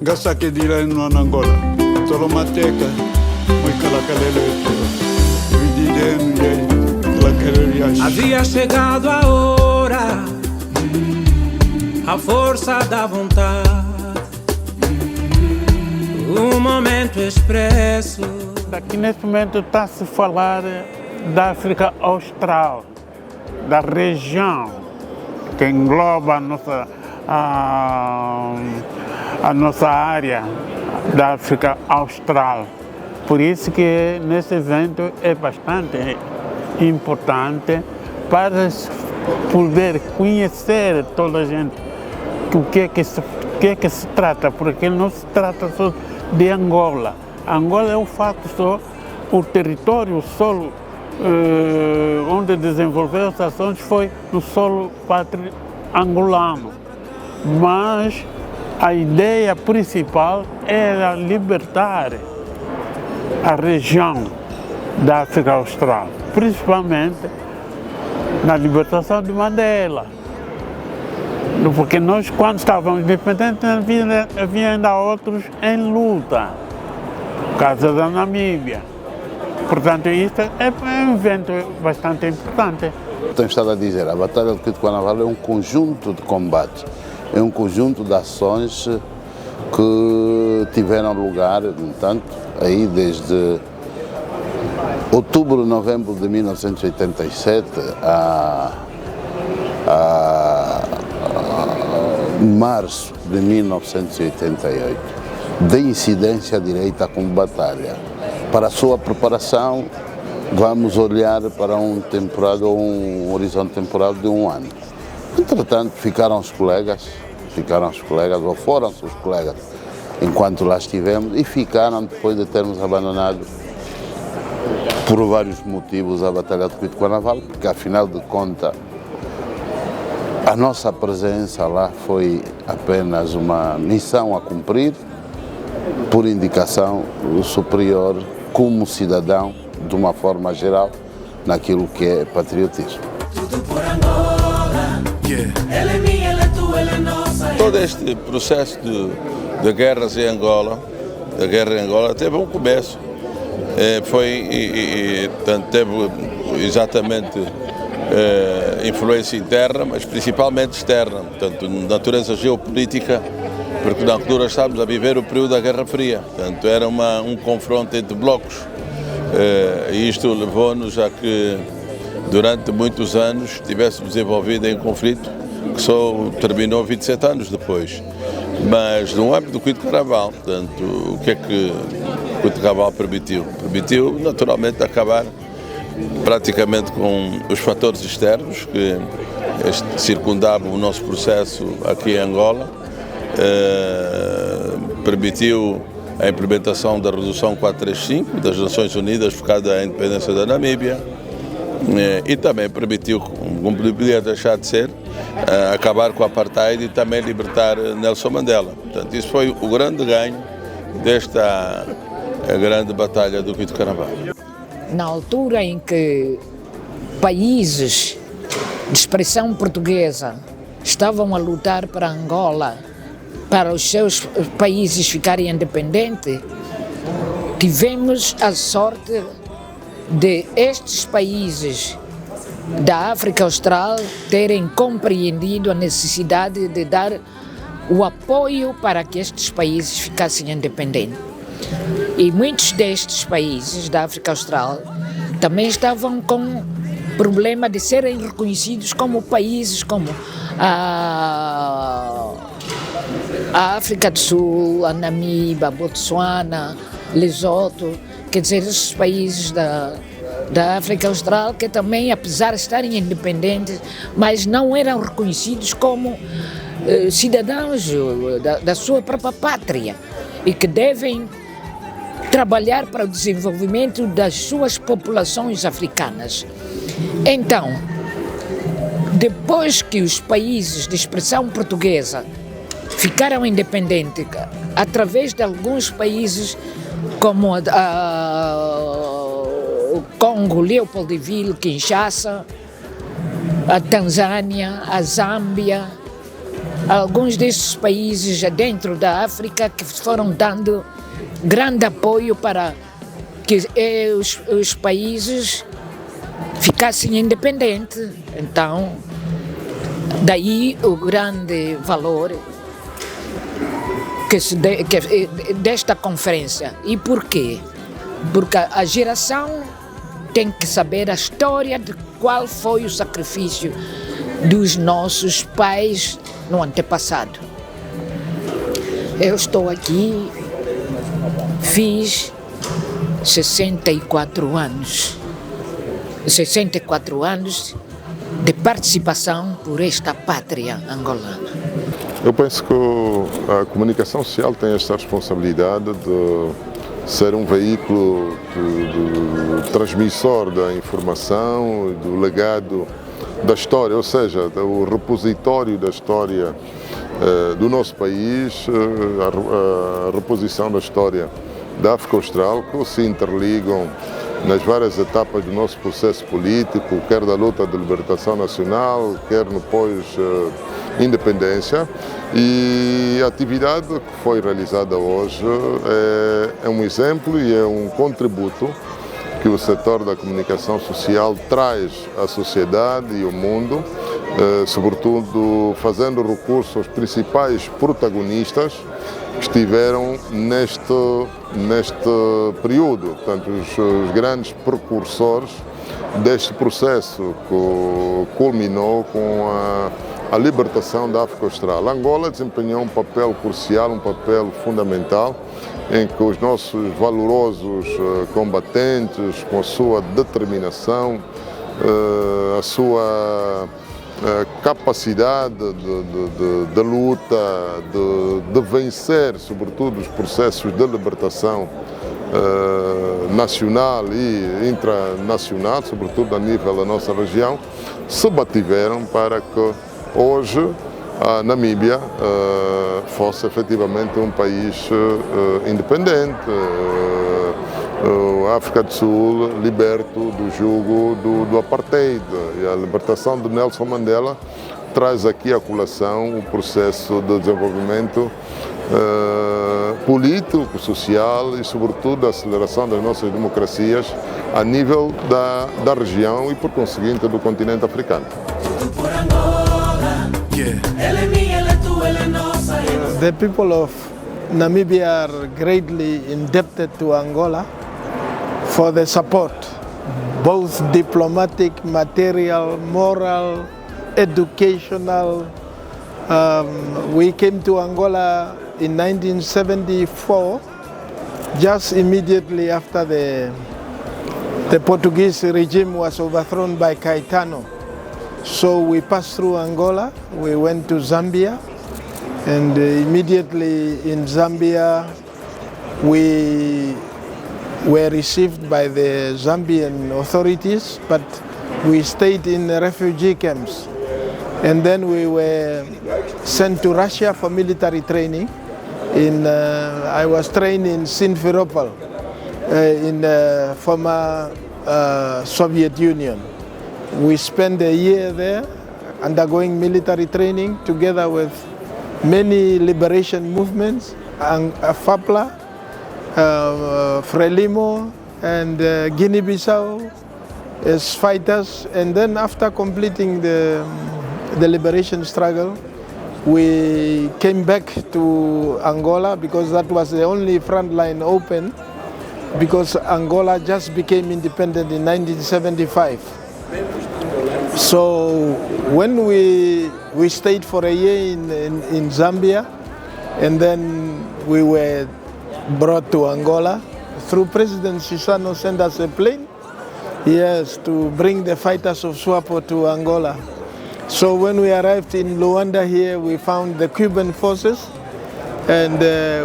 gasa que dirá no Angola. Tolo mateca, muito calacalela, havia chegado a hora, a força da vontade, um momento expresso. Aqui neste momento está-se a falar da África Austral, da região que engloba a nossa área da África Austral. Por isso que nesse evento é bastante importante para poder conhecer toda a gente o que é que se trata, porque não se trata só de Angola. Angola é o facto só, o território, o solo onde desenvolveu as ações foi no solo pátrio angolano, mas a ideia principal era libertar a região da África Austral, principalmente na libertação de Mandela. Porque nós, quando estávamos independentes, havia ainda outros em luta, no caso da Namíbia. Portanto, isto é um evento bastante importante. Tenho estado a dizer, a Batalha do Cuituquanaval é um conjunto de combates, é um conjunto de ações que tiveram lugar, no entanto, aí desde outubro, novembro de 1987 a março de 1988, de incidência direita como batalha. Para a sua preparação, vamos olhar para um horizonte temporal de 1 ano. Entretanto, ficaram os colegas, ou foram-se os colegas, enquanto lá estivemos, e ficaram depois de termos abandonado, por vários motivos, a Batalha do Cuituquanaval, porque, afinal de contas, a nossa presença lá foi apenas uma missão a cumprir, por indicação superior, como cidadão, de uma forma geral, naquilo que é patriotismo. Tudo por Angola, ela é minha, ela é tua, ela é nossa. Todo este processo de guerras em Angola, teve um começo. Teve exatamente influência interna, mas principalmente externa, portanto, natureza geopolítica, porque na altura estávamos a viver o período da Guerra Fria, portanto, era um confronto entre blocos, e isto levou-nos a que, durante muitos anos, estivéssemos envolvidos em um conflito que só terminou 27 anos depois. Mas no âmbito do Cuituquanaval, portanto, o que é que o Cuituquanaval permitiu? Permitiu, naturalmente, acabar praticamente com os fatores externos que circundavam o nosso processo aqui em Angola, permitiu a implementação da Resolução 435 das Nações Unidas focada à independência da Namíbia, e também permitiu, como podia deixar de ser, acabar com o apartheid e também libertar Nelson Mandela. Portanto, isso foi o grande ganho desta grande batalha do Cuituquanaval. Na altura em que países de expressão portuguesa estavam a lutar para Angola, para os seus países ficarem independentes, tivemos a sorte de estes países da África Austral terem compreendido a necessidade de dar o apoio para que estes países ficassem independentes. E muitos destes países da África Austral também estavam com problema de serem reconhecidos como países como a África do Sul, a Namíbia, a Botsuana, Lesoto, quer dizer, esses países da África Austral que também, apesar de estarem independentes, mas não eram reconhecidos como cidadãos da sua própria pátria e que devem trabalhar para o desenvolvimento das suas populações africanas. Então, depois que os países de expressão portuguesa ficaram independentes, através de alguns países como o Congo, Leopoldville, Kinshasa, a Tanzânia, a Zâmbia, alguns desses países dentro da África que foram dando grande apoio para que os países ficassem independentes. Então, daí o grande valor desta conferência. E por quê? Porque a geração tem que saber a história de qual foi o sacrifício dos nossos pais no antepassado. Eu estou aqui, fiz 64 anos de participação por esta pátria angolana. Eu penso que a comunicação social tem esta responsabilidade de ser um veículo de transmissor da informação, do legado da história, ou seja, o repositório da história do nosso país, a reposição da história da África Austral, que se interligam nas várias etapas do nosso processo político, quer da luta de libertação nacional, quer no pós-independência. E a atividade que foi realizada hoje é um exemplo e é um contributo que o setor da comunicação social traz à sociedade e ao mundo, sobretudo fazendo recurso aos principais protagonistas que estiveram neste período, portanto, os grandes precursores deste processo que culminou com a libertação da África Austral. Angola desempenhou um papel crucial, um papel fundamental, em que os nossos valorosos combatentes, com a sua determinação, a sua capacidade de luta, de vencer, sobretudo, os processos de libertação nacional e intranacional, sobretudo a nível da nossa região, se bativeram para que hoje a Namíbia fosse efetivamente um país independente, a África do Sul liberto do jugo do apartheid. E a libertação de Nelson Mandela traz aqui à colação o processo de desenvolvimento político, social e, sobretudo, a aceleração das nossas democracias a nível da região e, por conseguinte, do continente africano. The people of Namibia are greatly indebted to Angola for the support, both diplomatic, material, moral, educational. We came to Angola in 1974, just immediately after the Portuguese regime was overthrown by Caetano. So we passed through Angola, we went to Zambia, and immediately in Zambia we were received by the Zambian authorities, but we stayed in refugee camps. And then we were sent to Russia for military training. I was trained in Simferopol, in the former Soviet Union. We spent a year there undergoing military training together with many liberation movements, FAPLA, Frelimo, and Guinea-Bissau as fighters. And then after completing the liberation struggle, we came back to Angola because that was the only front line open, because Angola just became independent in 1975. So when we stayed for a year in Zambia, and then we were brought to Angola through President Chissano sent us a plane, yes, to bring the fighters of SWAPO to Angola. So when we arrived in Luanda here, we found the Cuban forces, and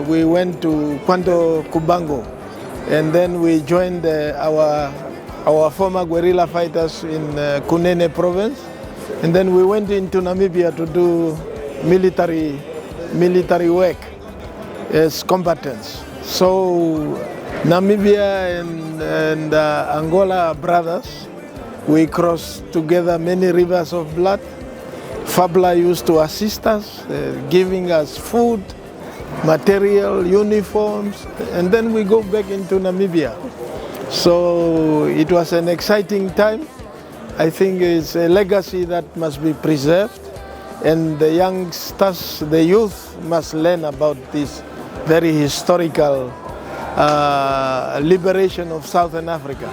we went to Quanto Cubango, and then we joined our former guerrilla fighters in Kunene province, and then we went into Namibia to do military work as combatants. So Namibia and Angola are brothers. We crossed together many rivers of blood, FABLA used to assist us, giving us food, material, uniforms, and then we go back into Namibia. So it was an exciting time. I think it's a legacy that must be preserved, and the youngsters, the youth must learn about this very historical liberation of Southern Africa.